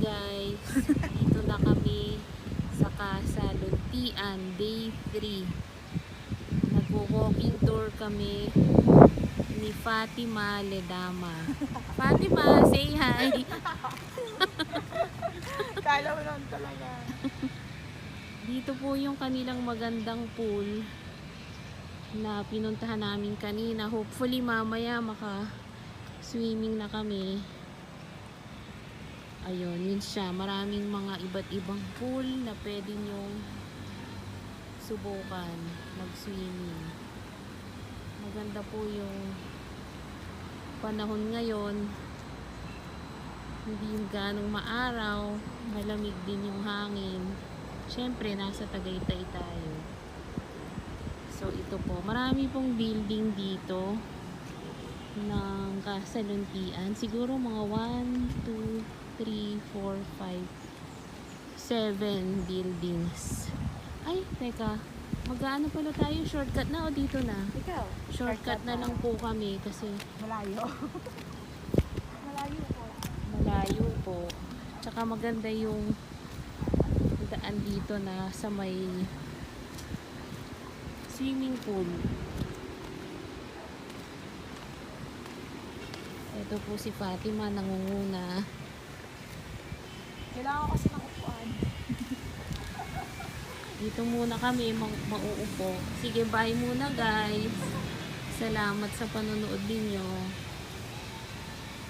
guys, dito na kami sa Casa Luntian, day 3. Nagwo-walking tour kami ni Fatima Ledama. Fatima, say hi! Kala mo naman talaga. Dito po yung kanilang magandang pool na pinuntahan namin kanina. Hopefully mamaya maka-swimming na kami. Ayun, yun siya. Maraming mga iba't ibang pool na pwede nyong subukan mag-swimming. Maganda po yung panahon ngayon. Hindi yung ganong maaraw. Malamig din yung hangin. Siyempre, nasa Tagaytay tayo. So, ito po. Marami pong building dito ng Casa Luntian. Siguro mga 1, 2, 3, 4, 5, 7 buildings. Ay, teka. Mag-ano pala tayo? Shortcut na o dito na? Ikaw? Shortcut na lang po kami kasi Malayo. Malayo po. malayo po. Tsaka maganda yung daan dito na sa may swimming pool. Ito po si Fatima nangunguna. Kailangan ko kasi ng upuan. Dito muna kami mauupo. Sige, bye muna guys. Salamat sa panonood ninyo.